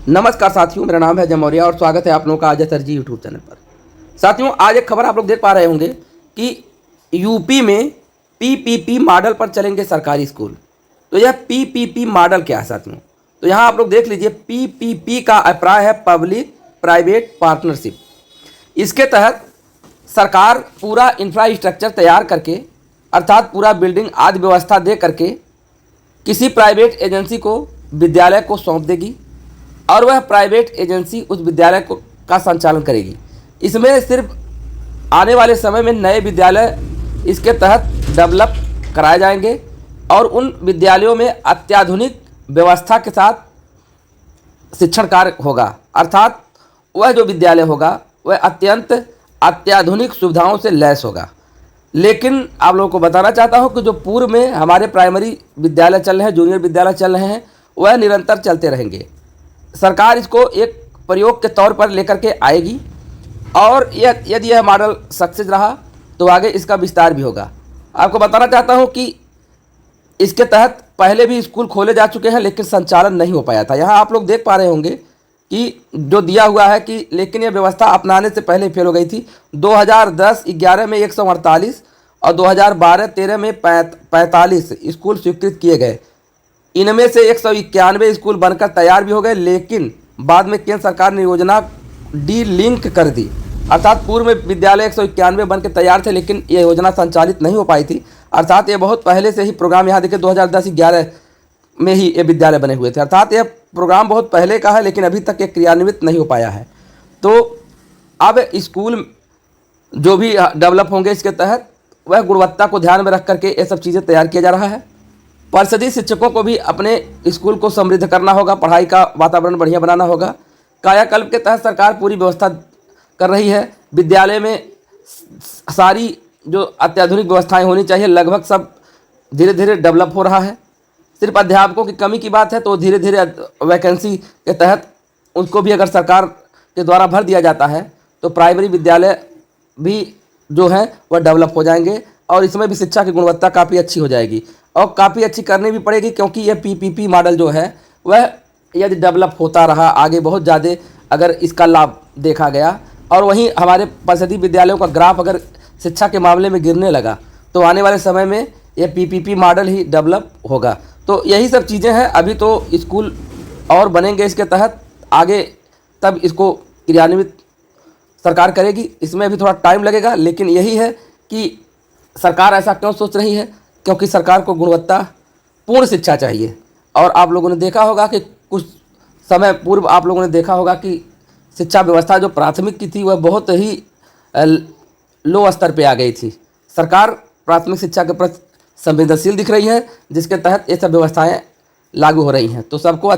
नमस्कार साथियों, मेरा नाम है अजय मौर्य और स्वागत है आप लोगों का अजय सर जी यूट्यूब चैनल पर। साथियों, आज एक खबर आप लोग देख पा रहे होंगे कि यूपी में पीपीपी मॉडल पर चलेंगे सरकारी स्कूल। तो यह पीपीपी मॉडल क्या है साथियों? तो यहाँ आप लोग देख लीजिए, पीपीपी का अभिप्राय है पब्लिक प्राइवेट पार्टनरशिप। इसके तहत सरकार पूरा इंफ्रास्ट्रक्चर तैयार करके, अर्थात पूरा बिल्डिंग आदि व्यवस्था दे करके किसी प्राइवेट एजेंसी को विद्यालय को सौंप देगी और वह प्राइवेट एजेंसी उस विद्यालय को का संचालन करेगी। इसमें सिर्फ आने वाले समय में नए विद्यालय इसके तहत डेवलप कराए जाएंगे और उन विद्यालयों में अत्याधुनिक व्यवस्था के साथ शिक्षण कार्य होगा। अर्थात वह जो विद्यालय होगा वह अत्यंत अत्याधुनिक सुविधाओं से लैस होगा। लेकिन आप लोगों को बताना चाहता हूं कि जो पूर्व में हमारे प्राइमरी विद्यालय चल रहे हैं, जूनियर विद्यालय चल रहे हैं, वह निरंतर चलते रहेंगे। सरकार इसको एक प्रयोग के तौर पर लेकर के आएगी और यदि यह मॉडल सक्सेस रहा तो आगे इसका विस्तार भी होगा। आपको बताना चाहता हूं कि इसके तहत पहले भी स्कूल खोले जा चुके हैं लेकिन संचालन नहीं हो पाया था। यहाँ आप लोग देख पा रहे होंगे कि जो दिया हुआ है कि लेकिन यह व्यवस्था अपनाने से पहले फेल हो गई थी। 2010-11 में 148 और 2012-13 में 45 स्कूल स्वीकृत किए गए। इनमें से 191 स्कूल बनकर तैयार भी हो गए, लेकिन बाद में केंद्र सरकार ने योजना डी लिंक कर दी। अर्थात पूर्व में विद्यालय 191 बनकर तैयार थे लेकिन ये योजना संचालित नहीं हो पाई थी। अर्थात ये बहुत पहले से ही प्रोग्राम, यहाँ देखिए 2010-11 में ही ये विद्यालय बने हुए थे। अर्थात यह प्रोग्राम बहुत पहले का है लेकिन अभी तक ये क्रियान्वित नहीं हो पाया है। तो अब स्कूल जो भी डेवलप होंगे इसके तहत वह गुणवत्ता को ध्यान में रख करके ये सब चीज़ें तैयार किया जा रहा है। परिषदीय शिक्षकों को भी अपने स्कूल को समृद्ध करना होगा, पढ़ाई का वातावरण बढ़िया बनाना होगा। कायाकल्प के तहत सरकार पूरी व्यवस्था कर रही है। विद्यालय में सारी जो अत्याधुनिक व्यवस्थाएं होनी चाहिए लगभग सब धीरे धीरे डेवलप हो रहा है। सिर्फ अध्यापकों की कमी की बात है तो धीरे धीरे वैकेंसी के तहत उसको भी अगर सरकार के द्वारा भर दिया जाता है तो प्राइमरी विद्यालय भी जो है वह डेवलप हो जाएंगे और इसमें भी शिक्षा की गुणवत्ता काफ़ी अच्छी हो जाएगी और काफ़ी अच्छी करनी भी पड़ेगी, क्योंकि यह पीपीपी मॉडल जो है वह यदि डेवलप होता रहा आगे बहुत ज़्यादा, अगर इसका लाभ देखा गया और वहीं हमारे परिषदीय विद्यालयों का ग्राफ अगर शिक्षा के मामले में गिरने लगा तो आने वाले समय में यह पीपीपी मॉडल ही डेवलप होगा। तो यही सब चीज़ें हैं। अभी तो स्कूल और बनेंगे इसके तहत, आगे तब इसको क्रियान्वित सरकार करेगी। इसमें अभी थोड़ा टाइम लगेगा, लेकिन यही है कि सरकार ऐसा क्यों सोच रही है, क्योंकि सरकार को गुणवत्ता पूर्ण शिक्षा चाहिए। और आप लोगों ने देखा होगा कि कुछ समय पूर्व आप लोगों ने देखा होगा कि शिक्षा व्यवस्था जो प्राथमिक की थी वह बहुत ही लो स्तर पे आ गई थी। सरकार प्राथमिक शिक्षा के प्रति संवेदनशील दिख रही है, जिसके तहत ये सब व्यवस्थाएं लागू हो रही हैं। तो सबको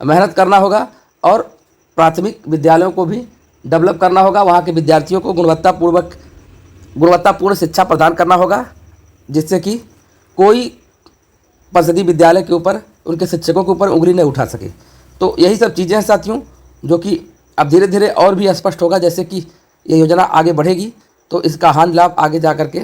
मेहनत करना होगा और प्राथमिक विद्यालयों को भी डेवलप करना होगा। वहाँ के विद्यार्थियों को गुणवत्तापूर्ण शिक्षा प्रदान करना होगा, जिससे कि कोई परिषदीय विद्यालय के ऊपर, उनके शिक्षकों के ऊपर उंगली नहीं उठा सके। तो यही सब चीज़ें हैं साथियों, जो कि अब धीरे धीरे और भी स्पष्ट होगा। जैसे कि ये योजना आगे बढ़ेगी तो इसका हानि लाभ आगे जा कर के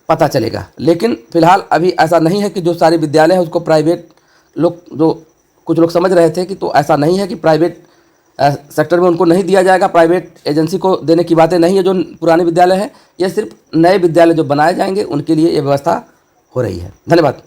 पता चलेगा। लेकिन फिलहाल अभी ऐसा नहीं है कि जो सारे विद्यालय हैं उसको प्राइवेट लोग, जो कुछ लोग समझ रहे थे कि, तो ऐसा नहीं है कि प्राइवेट सेक्टर में उनको नहीं दिया जाएगा, प्राइवेट एजेंसी को देने की बातें नहीं है। जो पुराने विद्यालय हैं, ये सिर्फ नए विद्यालय जो बनाए जाएंगे उनके लिए ये व्यवस्था हो रही है। धन्यवाद।